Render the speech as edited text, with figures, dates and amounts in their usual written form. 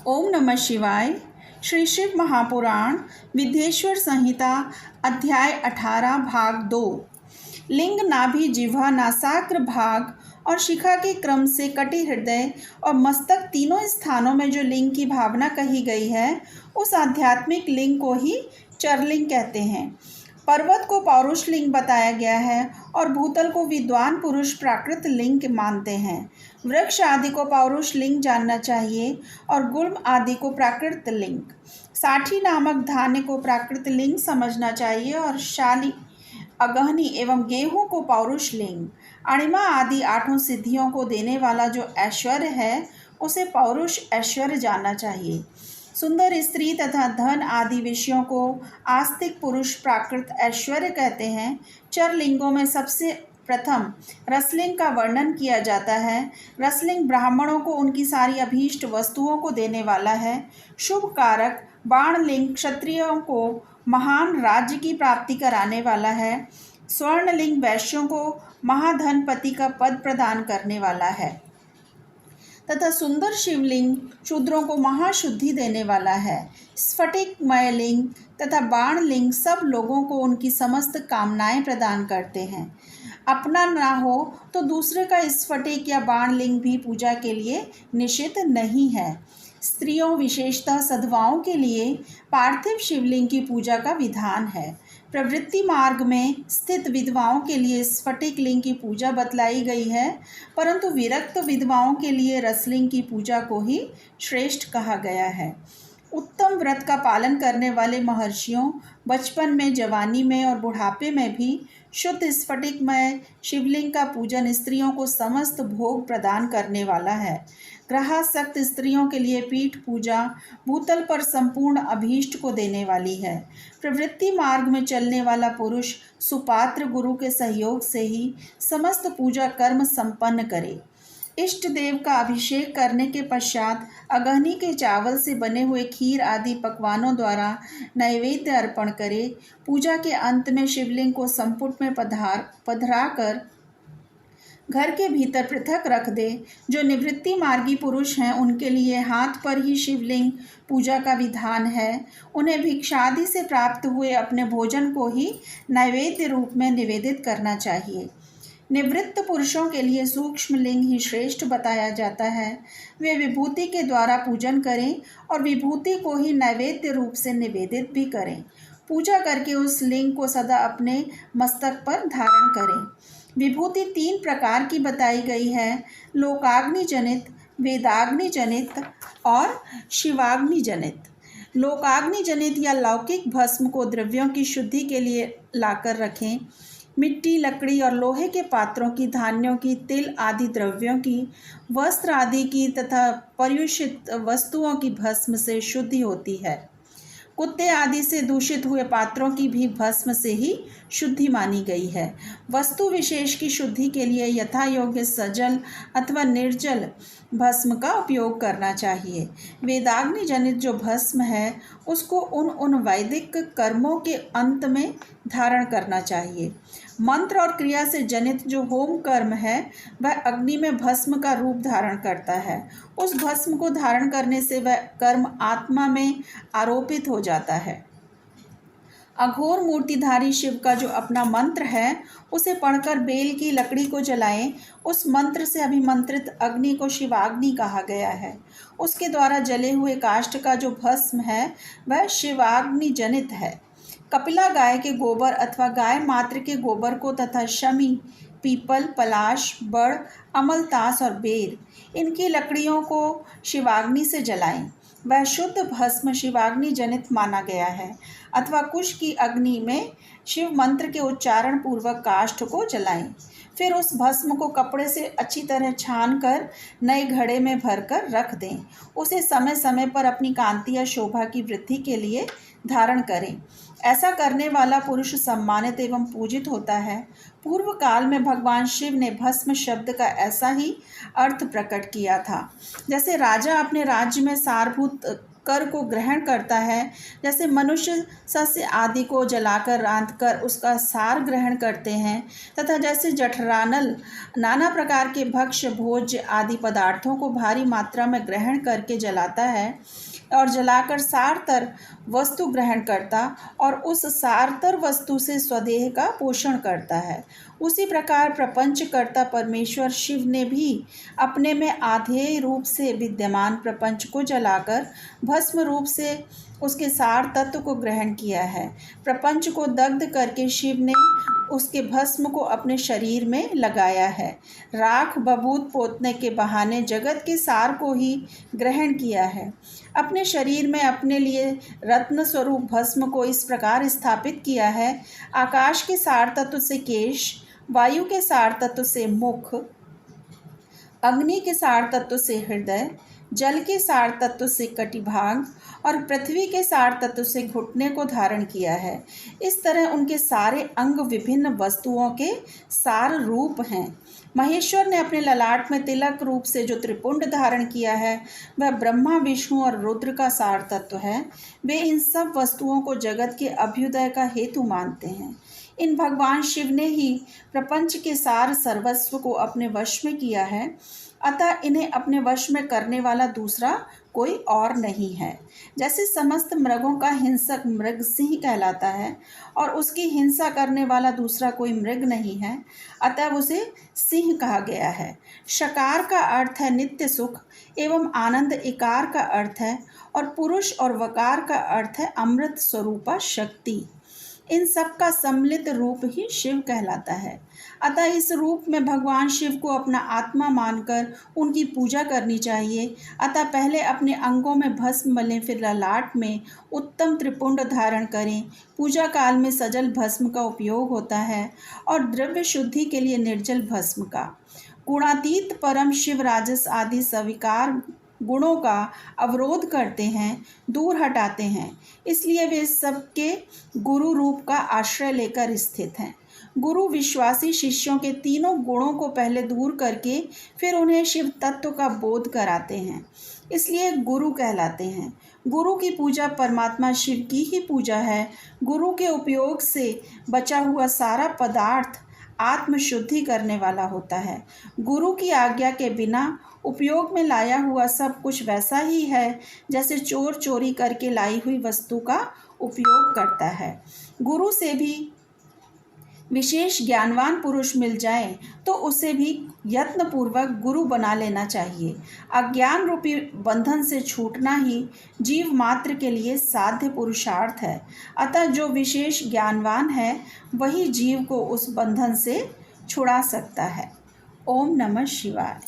ओम नमः शिवाय। श्री शिव महापुराण विद्येश्वर संहिता अध्याय 18 भाग 2। लिंग नाभि जिह्वा नासाग्र भाग और शिखा के क्रम से कटे हृदय और मस्तक तीनों स्थानों में जो लिंग की भावना कही गई है उस आध्यात्मिक लिंग को ही चरलिंग कहते हैं। पर्वत को पौरुष लिंग बताया गया है और भूतल को विद्वान पुरुष प्राकृत लिंग मानते हैं। वृक्ष आदि को पौरुष लिंग जानना चाहिए और गुल्म आदि को प्राकृत लिंग। साठी नामक धान्य को प्राकृत लिंग समझना चाहिए और शाली अगहनी एवं गेहूं को पौरुष लिंग। अणिमा आदि 8 सिद्धियों को देने वाला जो ऐश्वर्य है उसे पौरुष ऐश्वर्य जानना चाहिए। सुंदर स्त्री तथा धन आदि विषयों को आस्तिक पुरुष प्राकृत ऐश्वर्य कहते हैं। चरलिंगों में सबसे प्रथम रसलिंग का वर्णन किया जाता है। रसलिंग ब्राह्मणों को उनकी सारी अभीष्ट वस्तुओं को देने वाला है। शुभ कारक बाणलिंग क्षत्रियों को महान राज्य की प्राप्ति कराने वाला है। स्वर्णलिंग वैश्यों को महाधनपति का पद प्रदान करने वाला है तथा सुंदर शिवलिंग शूद्रों को महाशुद्धि देने वाला है। स्फटिकमय लिंग तथा बाणलिंग सब लोगों को उनकी समस्त कामनाएं प्रदान करते हैं। अपना ना हो तो दूसरे का स्फटिक या बाणलिंग भी पूजा के लिए निषिद्ध नहीं है। स्त्रियों विशेषतः सधवाओं के लिए पार्थिव शिवलिंग की पूजा का विधान है। प्रवृत्ति मार्ग में स्थित विधवाओं के लिए स्फटिक लिंग की पूजा बतलाई गई है, परंतु विरक्त विधवाओं के लिए रसलिंग की पूजा को ही श्रेष्ठ कहा गया है। उत्तम व्रत का पालन करने वाले महर्षियों बचपन में, जवानी में और बुढ़ापे में भी शुद्ध स्फटिकमय शिवलिंग का पूजन स्त्रियों को समस्त भोग प्रदान करने वाला है। ग्रहासक्त स्त्रियों के लिए पीठ पूजा भूतल पर संपूर्ण अभीष्ट को देने वाली है। प्रवृत्ति मार्ग में चलने वाला पुरुष सुपात्र गुरु के सहयोग से ही समस्त पूजा कर्म संपन्न करे। इष्ट देव का अभिषेक करने के पश्चात अगहनी के चावल से बने हुए खीर आदि पकवानों द्वारा नैवेद्य अर्पण करे। पूजा के अंत में शिवलिंग को संपुट में पधरा कर घर के भीतर पृथक रख दे। जो निवृत्ति मार्गी पुरुष हैं उनके लिए हाथ पर ही शिवलिंग पूजा का विधान है। उन्हें भिक्षादि से प्राप्त हुए अपने भोजन को ही नैवेद्य रूप में निवेदित करना चाहिए। निवृत्त पुरुषों के लिए सूक्ष्म लिंग ही श्रेष्ठ बताया जाता है। वे विभूति के द्वारा पूजन करें और विभूति को ही नैवेद्य रूप से निवेदित भी करें। पूजा करके उस लिंग को सदा अपने मस्तक पर धारण करें। विभूति 3 प्रकार की बताई गई है, लोकाग्नि जनित, वेदाग्नि जनित और शिवाग्नि जनित। लोकाग्नि जनित या लौकिक भस्म को द्रव्यों की शुद्धि के लिए लाकर रखें। मिट्टी, लकड़ी और लोहे के पात्रों की, धान्यों की, तिल आदि द्रव्यों की, वस्त्र आदि की तथा पर्युषित वस्तुओं की भस्म से शुद्धि होती है। कुत्ते आदि से दूषित हुए पात्रों की भी भस्म से ही शुद्धि मानी गई है। वस्तु विशेष की शुद्धि के लिए यथा योग्य सजल अथवा निर्जल भस्म का उपयोग करना चाहिए। वेदाग्नि जनित जो भस्म है उसको उन वैदिक कर्मों के अंत में धारण करना चाहिए। मंत्र और क्रिया से जनित जो होम कर्म है वह अग्नि में भस्म का रूप धारण करता है। उस भस्म को धारण करने से वह कर्म आत्मा में आरोपित हो जाता है। अघोर मूर्तिधारी शिव का जो अपना मंत्र है उसे पढ़कर बेल की लकड़ी को जलाएं। उस मंत्र से अभिमंत्रित अग्नि को शिवाग्नि कहा गया है। उसके द्वारा जले हुए काष्ठ का जो भस्म है वह शिवाग्नि जनित है। कपिला गाय के गोबर अथवा गाय मात्र के गोबर को तथा शमी, पीपल, पलाश, बड़, अमलतास और बेर इनकी लकड़ियों को शिवाग्नि से जलाएं। वह शुद्ध भस्म शिवाग्नि जनित माना गया है। अथवा कुश की अग्नि में शिव मंत्र के उच्चारण पूर्वक काष्ठ को जलाएं। फिर उस भस्म को कपड़े से अच्छी तरह छान कर नए घड़े में भरकर रख दें। उसे समय समय पर अपनी कांति या शोभा की वृद्धि के लिए धारण करें। ऐसा करने वाला पुरुष सम्मानित एवं पूजित होता है। पूर्व काल में भगवान शिव ने भस्म शब्द का ऐसा ही अर्थ प्रकट किया था। जैसे राजा अपने राज्य में सारभूत कर को ग्रहण करता है, जैसे मनुष्य सस्य आदि को जलाकर रांधकर उसका सार ग्रहण करते हैं, तथा जैसे जठरानल नाना प्रकार के भक्ष्य भोज्य आदि पदार्थों को भारी मात्रा में ग्रहण करके जलाता है और जलाकर सारतर वस्तु ग्रहण करता और उस सारतर वस्तु से स्वदेह का पोषण करता है, उसी प्रकार प्रपंचकर्ता परमेश्वर शिव ने भी अपने में आधेय रूप से विद्यमान प्रपंच को जलाकर भस्म रूप से उसके सार तत्व को ग्रहण किया है। प्रपंच को दग्ध करके शिव ने उसके भस्म को अपने शरीर में लगाया है। राख बबूत पोतने के बहाने जगत के सार को ही ग्रहण किया है। अपने शरीर में अपने लिए रत्न स्वरूप भस्म को इस प्रकार स्थापित किया है। आकाश के सार तत्व से केश, वायु के सार तत्व से मुख, अग्नि के सार तत्व से हृदय, जल के सार तत्व से कटिभाग और पृथ्वी के सार तत्व से घुटने को धारण किया है। इस तरह उनके सारे अंग विभिन्न वस्तुओं के सार रूप हैं। महेश्वर ने अपने ललाट में तिलक रूप से जो त्रिपुंड धारण किया है वह ब्रह्मा विष्णु और रुद्र का सार तत्व है। वे इन सब वस्तुओं को जगत के अभ्युदय का हेतु मानते हैं। इन भगवान शिव ने ही प्रपंच के सार सर्वस्व को अपने वश में किया है, अतः इन्हें अपने वश में करने वाला दूसरा कोई और नहीं है। जैसे समस्त मृगों का हिंसक मृग सिंह कहलाता है और उसकी हिंसा करने वाला दूसरा कोई मृग नहीं है, अतः उसे सिंह कहा गया है। शकार का अर्थ है नित्य सुख एवं आनंद, इकार का अर्थ है और पुरुष, और वकार का अर्थ है अमृत स्वरूपा शक्ति। इन सब का सम्मिलित रूप ही शिव कहलाता है। अतः इस रूप में भगवान शिव को अपना आत्मा मानकर उनकी पूजा करनी चाहिए। अतः पहले अपने अंगों में भस्म मलें, फिर ललाट में उत्तम त्रिपुंड धारण करें। पूजा काल में सजल भस्म का उपयोग होता है और द्रव्य शुद्धि के लिए निर्जल भस्म का। गुणातीत परम शिव राजस आदि स्वीकार गुणों का अवरोध करते हैं, दूर हटाते हैं, इसलिए वे सबके गुरु रूप का आश्रय लेकर स्थित हैं। गुरु विश्वासी शिष्यों के तीनों गुणों को पहले दूर करके फिर उन्हें शिव तत्व का बोध कराते हैं, इसलिए गुरु कहलाते हैं। गुरु की पूजा परमात्मा शिव की ही पूजा है। गुरु के उपयोग से बचा हुआ सारा पदार्थ आत्मशुद्धि करने वाला होता है। गुरु की आज्ञा के बिना उपयोग में लाया हुआ सब कुछ वैसा ही है जैसे चोर चोरी करके लाई हुई वस्तु का उपयोग करता है। गुरु से भी विशेष ज्ञानवान पुरुष मिल जाए तो उसे भी यत्नपूर्वक गुरु बना लेना चाहिए। अज्ञान रूपी बंधन से छूटना ही जीव मात्र के लिए साध्य पुरुषार्थ है। अतः जो विशेष ज्ञानवान है वही जीव को उस बंधन से छुड़ा सकता है। ओम नमः शिवाय।